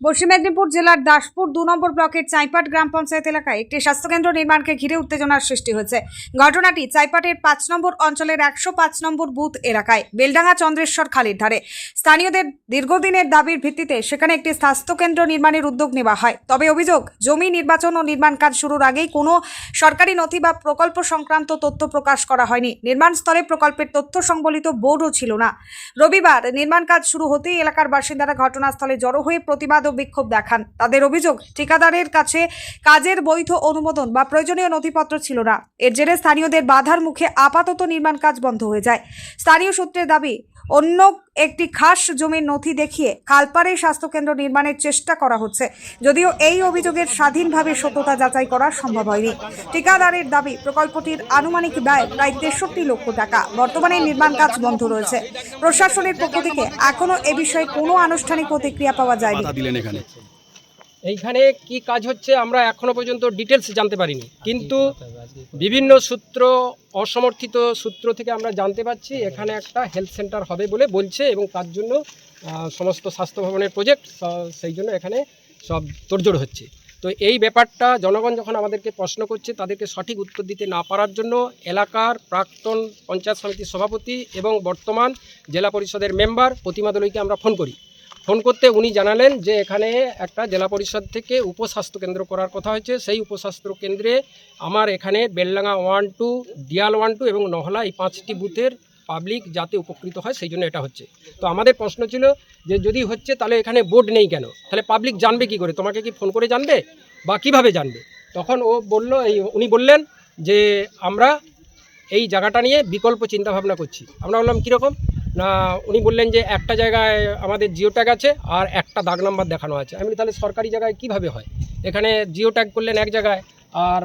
পশ্চিম মেদিনীপুর জেলার দাসপুর 2 নম্বর ব্লকের চাইপাট গ্রাম পঞ্চায়েত এলাকায় একটি স্বাস্থ্যকেন্দ্র নির্মাণকে ঘিরে উত্তেজনার সৃষ্টি হয়েছে। ঘটনাটি চাইপাটের 5 নম্বর অঞ্চলের 105 নম্বর বুথ এলাকায় বেলডাঙ্গা চন্দ্রেশ্বর খালের ধারে। স্থানীয়দের দীর্ঘদিনের দাবির ভিত্তিতে সেখানে একটি স্বাস্থ্যকেন্দ্র নির্মাণের উদ্যোগ নেওয়া হয়। তবে অভিযোগ, জমি নির্বাচন ও নির্মাণ কাজ শুরুর আগেই কোনো সরকারি নথি বা প্রকল্প সংক্রান্ত তথ্য প্রকাশ করা হয়নি। নির্মাণ স্তরে প্রকল্পের তথ্য সংবলিত বোর্ডও ছিল না। রবিবার নির্মাণ কাজ শুরু হতেই এলাকার বাসিন্দারা ঘটনাস্থলে জড়ো হয়ে প্রতিবাদ ও বিক্ষোভ দেখান। তাদের অভিযোগ, ঠিকাদারের কাছে কাজের বৈধ অনুমোদন বা প্রয়োজনীয় নথিপত্র ছিল না। এর জেরে স্থানীয়দের বাধার মুখে আপাতত নির্মাণ কাজ বন্ধ হয়ে যায়। স্থানীয় সূত্রের দাবি, অন্য একটি খাস জমির নথি দেখিয়ে খালপাড়ে স্বাস্থ্যকেন্দ্র নির্মাণের চেষ্টা করা হচ্ছে, যদিও এই অভিযোগের স্বাধীনভাবে সত্যতা যাচাই করা সম্ভব হয়নি। ঠিকাদারের দাবি, প্রকল্পটির আনুমানিক ব্যয় প্রায় 63 লক্ষ টাকা। বর্তমানে নির্মাণ কাজ বন্ধ রয়েছে। প্রশাসনের পক্ষ থেকে এখনো এ বিষয়ে কোনো আনুষ্ঠানিক প্রতিক্রিয়া পাওয়া যায়নি। এইখানে কি কাজ হচ্ছে আমরা এখনো পর্যন্ত ডিটেলস জানতে পারিনি, কিন্তু বিভিন্ন সূত্র, অসমর্থিত সূত্র থেকে আমরা জানতে পারছি এখানে একটা হেলথ সেন্টার হবে বলে বলছে, এবং তার জন্য সমস্ত স্বাস্থ্য ভবনের প্রজেক্ট, সেই জন্য এখানে সব তোড়জোড় হচ্ছে। তো এই ব্যাপারটা জনগণ যখন আমাদেরকে প্রশ্ন করছে, তাদেরকে সঠিক উত্তর দিতে না পারার জন্য এলাকার প্রাক্তন পঞ্চায়েত সমিতির সভাপতি এবং বর্তমান জেলা পরিষদের মেম্বার প্রতিমা দলুইকে আমরা ফোন করতে উনি জানালেন যে এখানে একটা জেলা পরিষদ থেকে উপস্বাস্থ্য কেন্দ্র করার কথা হয়েছে। সেই উপস্বাস্থ্য কেন্দ্রে আমার এখানে বেলডাঙ্গা 1, 2, দিয়াল 1, 2 এবং নহলা, এই 5টি বুথের পাবলিক যাতে উপকৃত হয় সেই জন্য এটা হচ্ছে। তো আমাদের প্রশ্ন ছিল যে যদি হচ্ছে তাহলে এখানে বোর্ড নেই কেন, তাহলে পাবলিক জানবে কি করে? তোমাকে কি ফোন করে জানবে বা কিভাবে জানবে? তখন উনি বললেন যে আমরা এই জায়গাটা নিয়ে বিকল্প চিন্তাভাবনা করছি। আমরা বললাম কীরকম না, উনি বললেন যে একটা জায়গায় আমাদের জিও ট্যাগ আছে আর একটা দাগ নাম্বার দেখানো আছে। আমি তাহলে সরকারি জায়গায় কিভাবে হয়? এখানে জিও ট্যাগ করলেন এক জায়গায় আর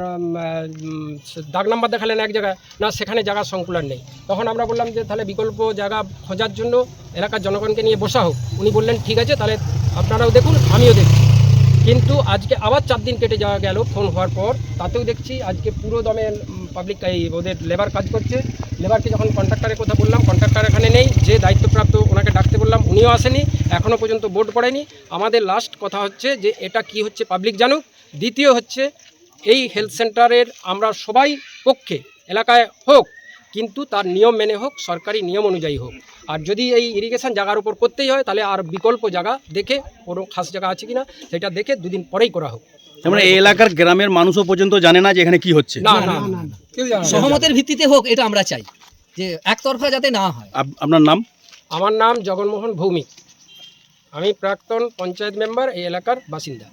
দাগ নাম্বার দেখালেন এক জায়গায়, না সেখানে জায়গা সংকুলান নেই। তখন আমরা বললাম যে তাহলে বিকল্প জায়গা খোঁজার জন্য এলাকার জনগণকে নিয়ে বসা হোক। উনি বললেন ঠিক আছে, তাহলে আপনারাও দেখুন, আমিও দেখছি। কিন্তু আজকে আবার 4 দিন কেটে যাওয়া গেল ফোন হওয়ার পর, তাতেও দেখছি আজকে পুরো দমে পাবলিক ওদের লেবার কাজ করছে। লেবারকে যখন কন্ট্রাক্টরের কথা বললাম, কন্ট্রাক্টর এখানে নেই। যে দায়িত্বপ্রাপ্ত ওনাকে ডাকতে বললাম, উনিও আসেনি, এখনও পর্যন্ত বোর্ড পড়েনি। আমাদের লাস্ট কথা হচ্ছে যে এটা কি হচ্ছে পাবলিক জানুক। দ্বিতীয় হচ্ছে এই হেলথ সেন্টারের আমরা সবাই পক্ষে এলাকায় হোক, কিন্তু তার নিয়ম মেনে হোক, সরকারি নিয়ম অনুযায়ী হোক। আর যদি এই ইরিগেশন জায়গার উপর করতেই হয় তাহলে আর বিকল্প জায়গা দেখে, কোনো খাস জায়গা আছে কিনা সেটা দেখে 2 দিন পরেই করা হোক। মানে এই এলাকার গ্রামের মানুষও পর্যন্ত জানে না যে এখানে কি হচ্ছে। না, সহমতের ভিত্তিতে হোক, এটা আমরা চাই, যে একতরফা যাতে না হয়। আপনার নাম? আমার নাম জগনমোহন ভৌমিক, আমি প্রাক্তন পঞ্চায়েত মেম্বার, এই এলাকার বাসিন্দা।